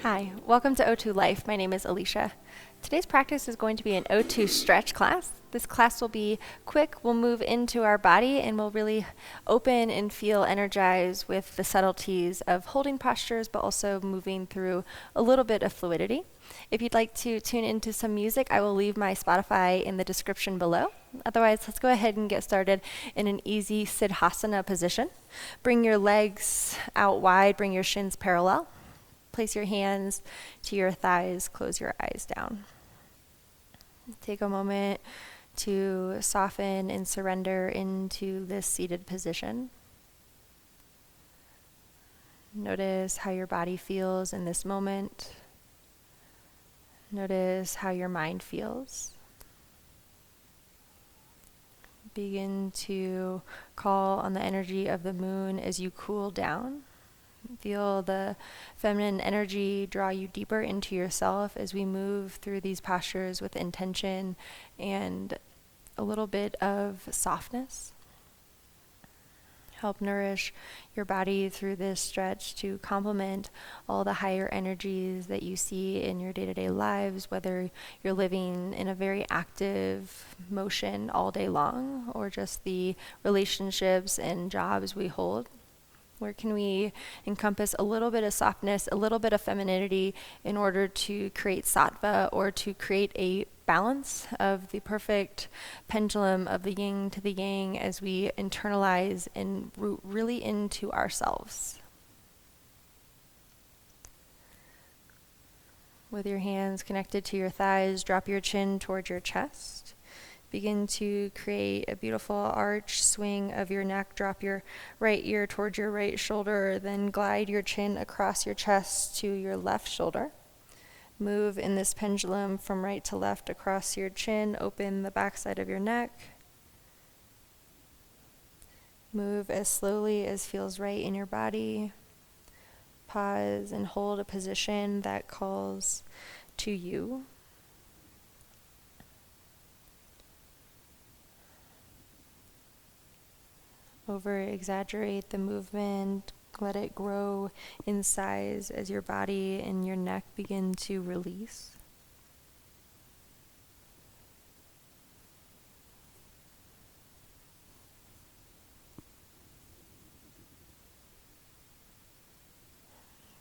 Hi, welcome to O2 Life. My name is Alysia. Today's practice is going to be an O2 stretch class. This class will be quick. We'll move into our body and we'll really open and feel energized with the subtleties of holding postures, but also moving through a little bit of fluidity. If you'd like to tune into some music, I will leave my Spotify in the description below. Otherwise, let's go ahead and get started in an easy Siddhasana position. Bring your legs out wide, bring your shins parallel. Place your hands to your thighs, close your eyes down. Take a moment to soften and surrender into this seated position. Notice how your body feels in this moment. Notice how your mind feels. Begin to call on the energy of the moon as you cool down. Feel the feminine energy draw you deeper into yourself as we move through these postures with intention and a little bit of softness. Help nourish your body through this stretch to complement all the higher energies that you see in your day-to-day lives, whether you're living in a very active motion all day long or just the relationships and jobs we hold. Where can we encompass a little bit of softness, a little bit of femininity in order to create sattva or to create a balance of the perfect pendulum of the yin to the yang as we internalize and root really into ourselves. With your hands connected to your thighs, drop your chin towards your chest. Begin to create a beautiful arch swing of your neck. Drop your right ear towards your right shoulder, then glide your chin across your chest to your left shoulder. Move in this pendulum from right to left across your chin. Open the backside of your neck. Move as slowly as feels right in your body. Pause and hold a position that calls to you. Over-exaggerate the movement. Let it grow in size as your body and your neck begin to release.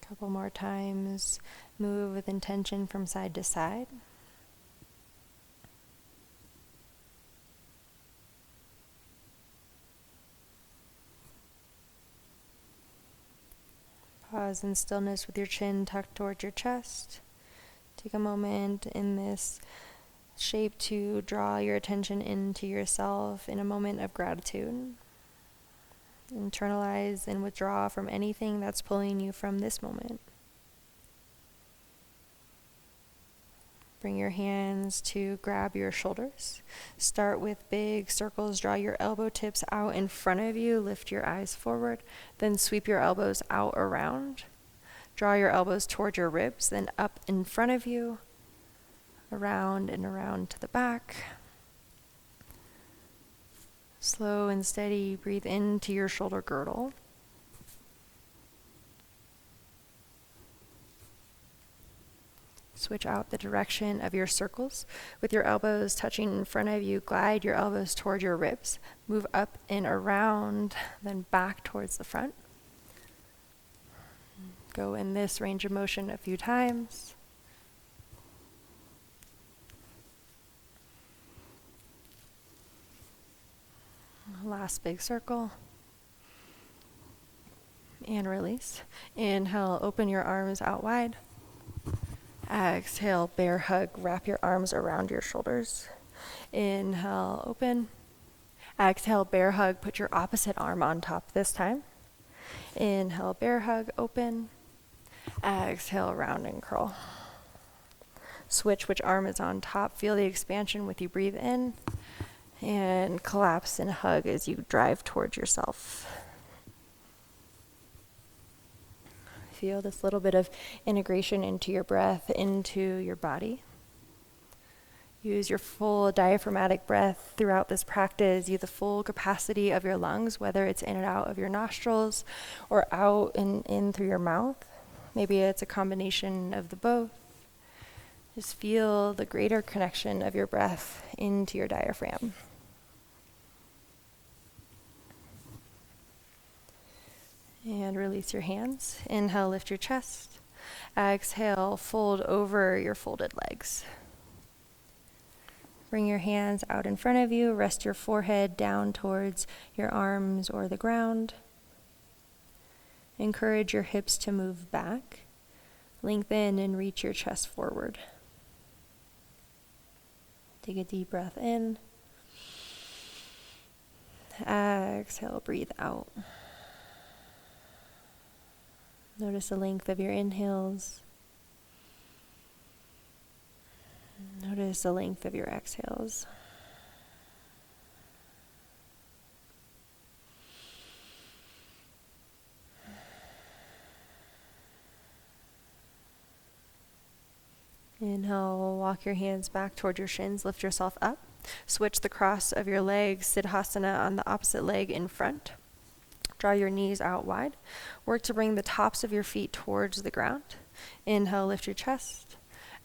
A couple more times. Move with intention from side to side. Pause in stillness with your chin tucked towards your chest. Take a moment in this shape to draw your attention into yourself in a moment of gratitude. Internalize and withdraw from anything that's pulling you from this moment. Bring your hands to grab your shoulders. Start with big circles. Draw your elbow tips out in front of you. Lift your eyes forward. Then sweep your elbows out around. Draw your elbows toward your ribs, then up in front of you, around and around to the back. Slow and steady. Breathe into your shoulder girdle. Switch out the direction of your circles. With your elbows touching in front of you, glide your elbows toward your ribs. Move up and around, then back towards the front. Go in this range of motion a few times. Last big circle. And release. Inhale, open your arms out wide. Exhale, bear hug. Wrap your arms around your shoulders. Inhale, open. Exhale, bear hug. Put your opposite arm on top this time. Inhale, bear hug, open. Exhale, round and curl. Switch which arm is on top. Feel the expansion with you breathe in. And collapse and hug as you drive towards yourself. Feel this little bit of integration into your breath, into your body. Use your full diaphragmatic breath throughout this practice. Use the full capacity of your lungs, whether it's in and out of your nostrils or out and in through your mouth. Maybe it's a combination of the both. Just feel the greater connection of your breath into your diaphragm. And release your hands. Inhale, lift your chest. Exhale, fold over your folded legs. Bring your hands out in front of you. Rest your forehead down towards your arms or the ground. Encourage your hips to move back. Lengthen and reach your chest forward. Take a deep breath in. Exhale, breathe out. Notice the length of your inhales. Notice the length of your exhales. Inhale, walk your hands back toward your shins, lift yourself up. Switch the cross of your legs, Siddhasana on the opposite leg in front. Draw your knees out wide. Work to bring the tops of your feet towards the ground. Inhale, lift your chest.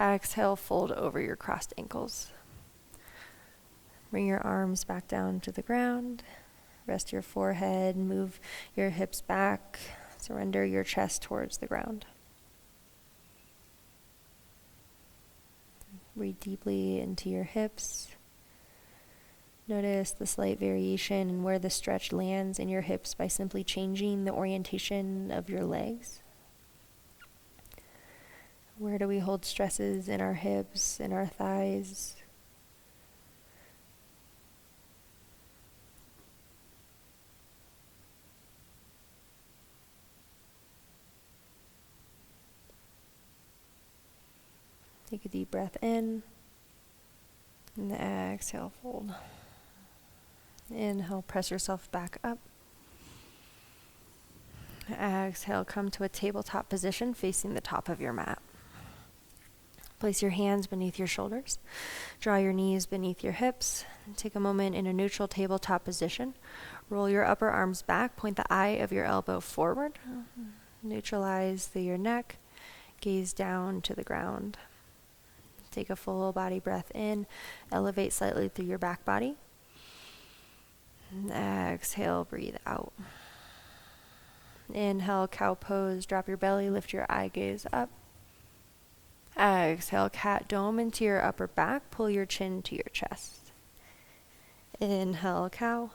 Exhale, fold over your crossed ankles. Bring your arms back down to the ground. Rest your forehead, move your hips back. Surrender your chest towards the ground. Breathe deeply into your hips. Notice the slight variation in where the stretch lands in your hips by simply changing the orientation of your legs. Where do we hold stresses in our hips, in our thighs? Take a deep breath in, and exhale, fold. Inhale, press yourself back up. Exhale, come to a tabletop position facing the top of your mat. Place your hands beneath your shoulders. Draw your knees beneath your hips. Take a moment in a neutral tabletop position. Roll your upper arms back. Point the eye of your elbow forward. Neutralize through your neck. Gaze down to the ground. Take a full body breath in. Elevate slightly through your back body. Exhale, breathe out. Inhale, cow pose. Drop your belly, lift your eye gaze up. Exhale, cat dome into your upper back. Pull your chin to your chest. Inhale, cow.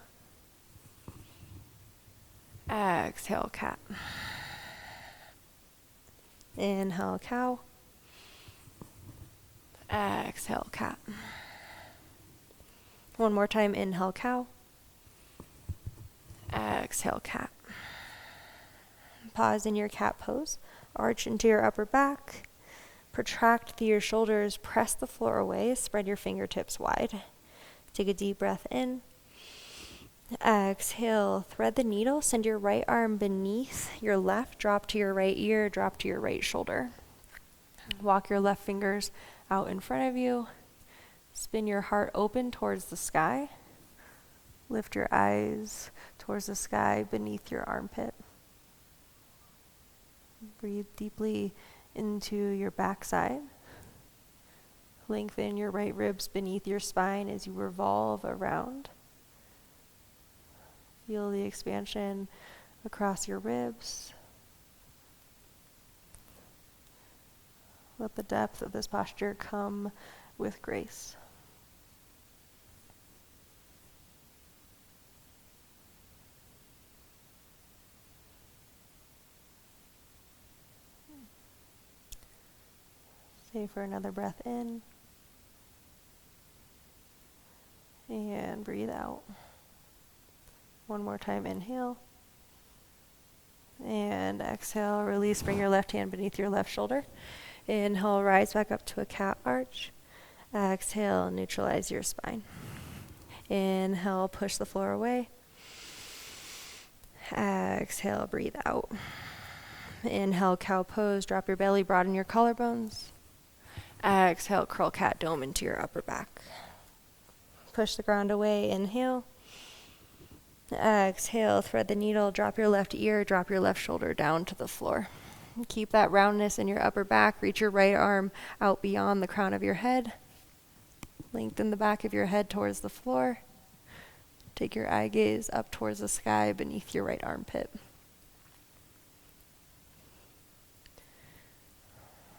Exhale, cat. Inhale, cow. Exhale, cat. One more time, inhale, cow. Exhale, cat. Pause in your cat pose. Arch into your upper back. Protract through your shoulders. Press the floor away. Spread your fingertips wide. Take a deep breath in. Exhale. Thread the needle. Send your right arm beneath your left. Drop to your right ear. Drop to your right shoulder. Walk your left fingers out in front of you. Spin your heart open towards the sky. Lift your eyes towards the sky beneath your armpit. Breathe deeply into your backside. Lengthen your right ribs beneath your spine as you revolve around. Feel the expansion across your ribs. Let the depth of this posture come with grace. Stay for another breath in. And breathe out. One more time, inhale. And exhale, release, bring your left hand beneath your left shoulder. Inhale, rise back up to a cat arch. Exhale, neutralize your spine. Inhale, push the floor away. Exhale, breathe out. Inhale, cow pose, drop your belly, broaden your collarbones. Exhale, curl cat dome into your upper back. Push the ground away, inhale. Exhale, thread the needle, drop your left ear, drop your left shoulder down to the floor. Keep that roundness in your upper back. Reach your right arm out beyond the crown of your head. Lengthen the back of your head towards the floor. Take your eye gaze up towards the sky beneath your right armpit.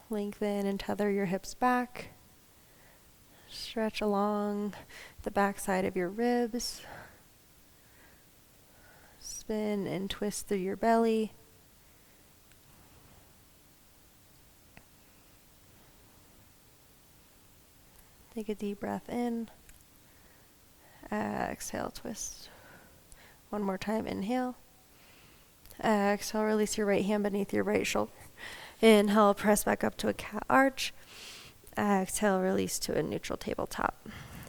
Lengthen and tether your hips back. Stretch along the back side of your ribs. Spin and twist through your belly. Take a deep breath in. Exhale, twist. One more time, inhale. Exhale, release your right hand beneath your right shoulder. Inhale, press back up to a cat arch. Exhale, release to a neutral tabletop.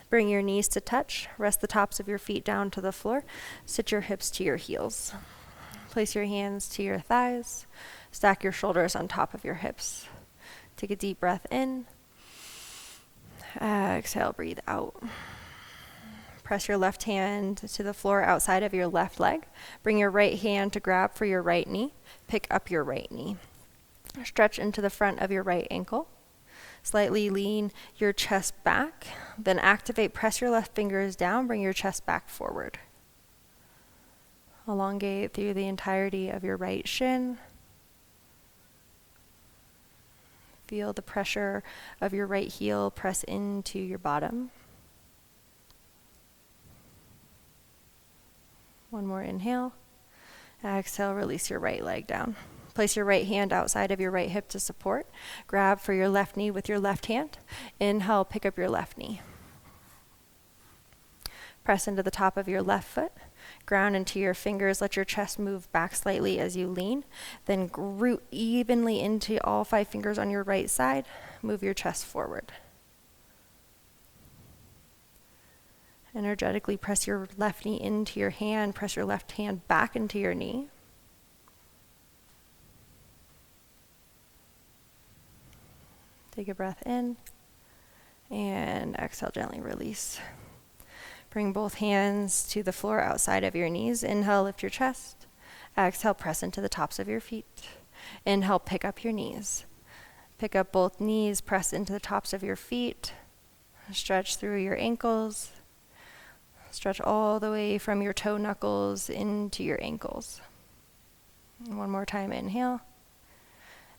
Bring your knees to touch. Rest the tops of your feet down to the floor. Sit your hips to your heels. Place your hands to your thighs. Stack your shoulders on top of your hips. Take a deep breath in. Exhale, breathe out. Press your left hand to the floor outside of your left leg. Bring your right hand to grab for your right knee. Pick up your right knee. Stretch into the front of your right ankle. Slightly lean your chest back. Then activate, press your left fingers down, bring your chest back forward. Elongate through the entirety of your right shin. Feel the pressure of your right heel press into your bottom. One more inhale. Exhale, release your right leg down. Place your right hand outside of your right hip to support. Grab for your left knee with your left hand. Inhale, pick up your left knee. Press into the top of your left foot. Ground into your fingers. Let your chest move back slightly as you lean. Then root evenly into all 5 fingers on your right side. Move your chest forward. Energetically press your left knee into your hand. Press your left hand back into your knee. Take a breath in, and exhale, gently release. Bring both hands to the floor outside of your knees. Inhale, lift your chest. Exhale, press into the tops of your feet. Inhale, pick up your knees. Pick up both knees, press into the tops of your feet. Stretch through your ankles. Stretch all the way from your toe knuckles into your ankles. One more time, inhale.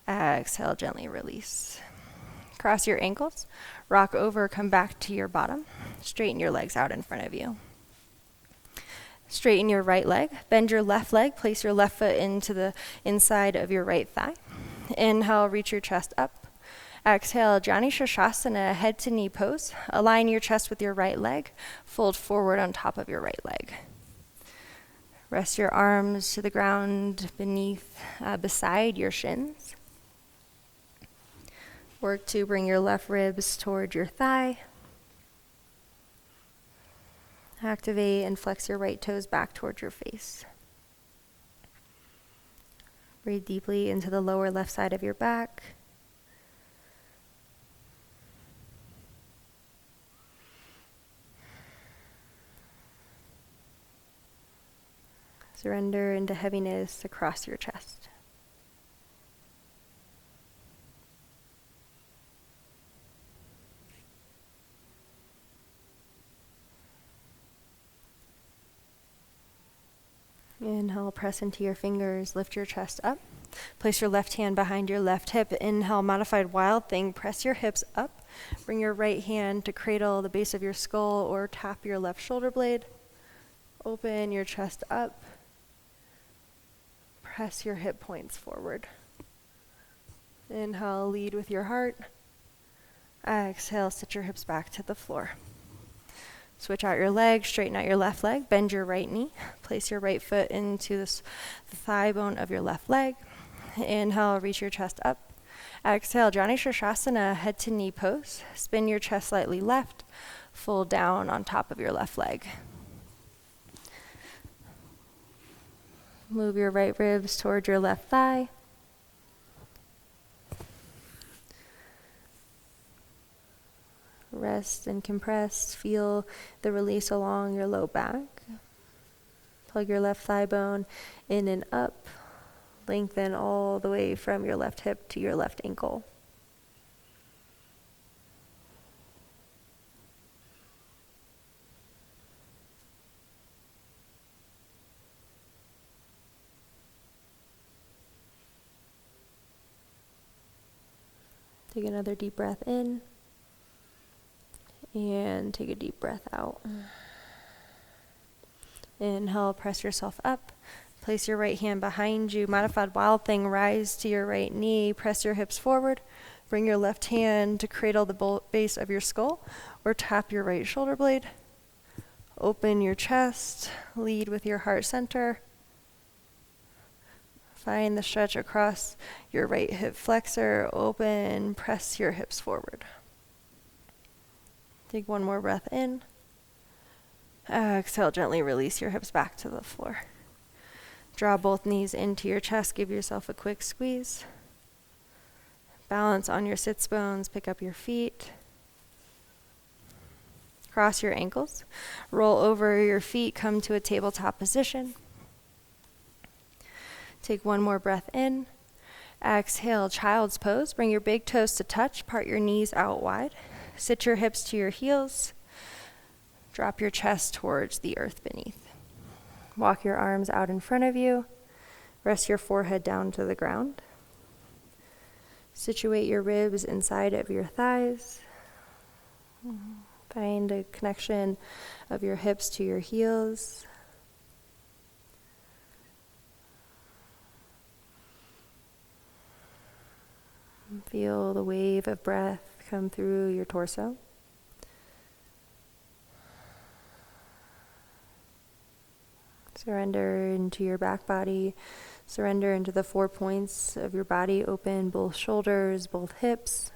Exhale, gently release. Cross your ankles, rock over, come back to your bottom. Straighten your legs out in front of you. Straighten your right leg, bend your left leg, place your left foot into the inside of your right thigh. Inhale, reach your chest up. Exhale, Jani Shasana, head to knee pose. Align your chest with your right leg, fold forward on top of your right leg. Rest your arms to the ground beside your shins. Work to bring your left ribs toward your thigh. Activate and flex your right toes back towards your face. Breathe deeply into the lower left side of your back. Surrender into heaviness across your chest. Inhale, press into your fingers, lift your chest up. Place your left hand behind your left hip. Inhale, modified wild thing. Press your hips up. Bring your right hand to cradle the base of your skull or tap your left shoulder blade. Open your chest up. Press your hip points forward. Inhale, lead with your heart. Exhale, sit your hips back to the floor. Switch out your leg, straighten out your left leg, bend your right knee. Place your right foot into the thigh bone of your left leg. Inhale, reach your chest up. Exhale, Jani Shasana, head to knee pose. Spin your chest slightly left, fold down on top of your left leg. Move your right ribs toward your left thigh. Rest and compress. Feel the release along your low back. Plug your left thigh bone in and up. Lengthen all the way from your left hip to your left ankle. Take another deep breath in, and take a deep breath out. Inhale, press yourself up. Place your right hand behind you. Modified wild thing, rise to your right knee. Press your hips forward. Bring your left hand to cradle the base of your skull, or tap your right shoulder blade. Open your chest. Lead with your heart center. Find the stretch across your right hip flexor. Open, press your hips forward. Take one more breath in. Exhale, gently release your hips back to the floor. Draw both knees into your chest. Give yourself a quick squeeze. Balance on your sits bones. Pick up your feet. Cross your ankles. Roll over your feet. Come to a tabletop position. Take one more breath in. Exhale, child's pose. Bring your big toes to touch. Part your knees out wide. Sit your hips to your heels. Drop your chest towards the earth beneath. Walk your arms out in front of you. Rest your forehead down to the ground. Situate your ribs inside of your thighs. Find a connection of your hips to your heels. Feel the wave of breath come through your torso. Surrender into your back body. Surrender into the 4 points of your body. Open both shoulders, both hips.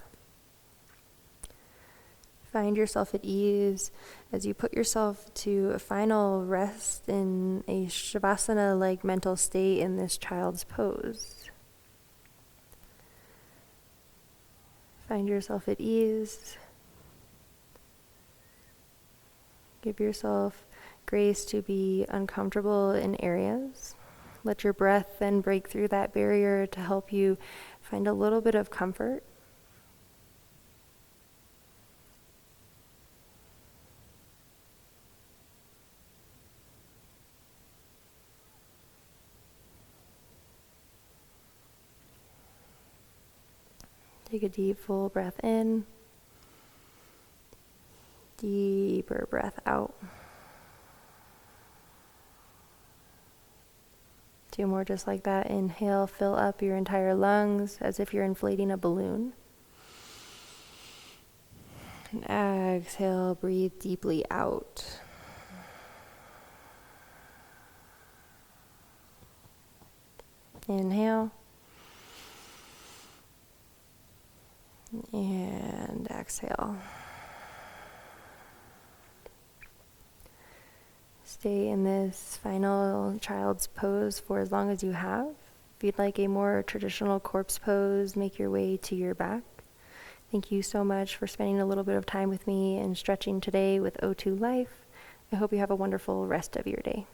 Find yourself at ease as you put yourself to a final rest in a Shavasana-like mental state in this child's pose. Find yourself at ease. Give yourself grace to be uncomfortable in areas. Let your breath then break through that barrier to help you find a little bit of comfort. Take a deep, full breath in. Deeper breath out. 2 more just like that. Inhale, fill up your entire lungs as if you're inflating a balloon. And exhale, breathe deeply out. Inhale. And exhale. Stay in this final child's pose for as long as you have. If you'd like a more traditional corpse pose, make your way to your back. Thank you so much for spending a little bit of time with me and stretching today with O2 Life. I hope you have a wonderful rest of your day.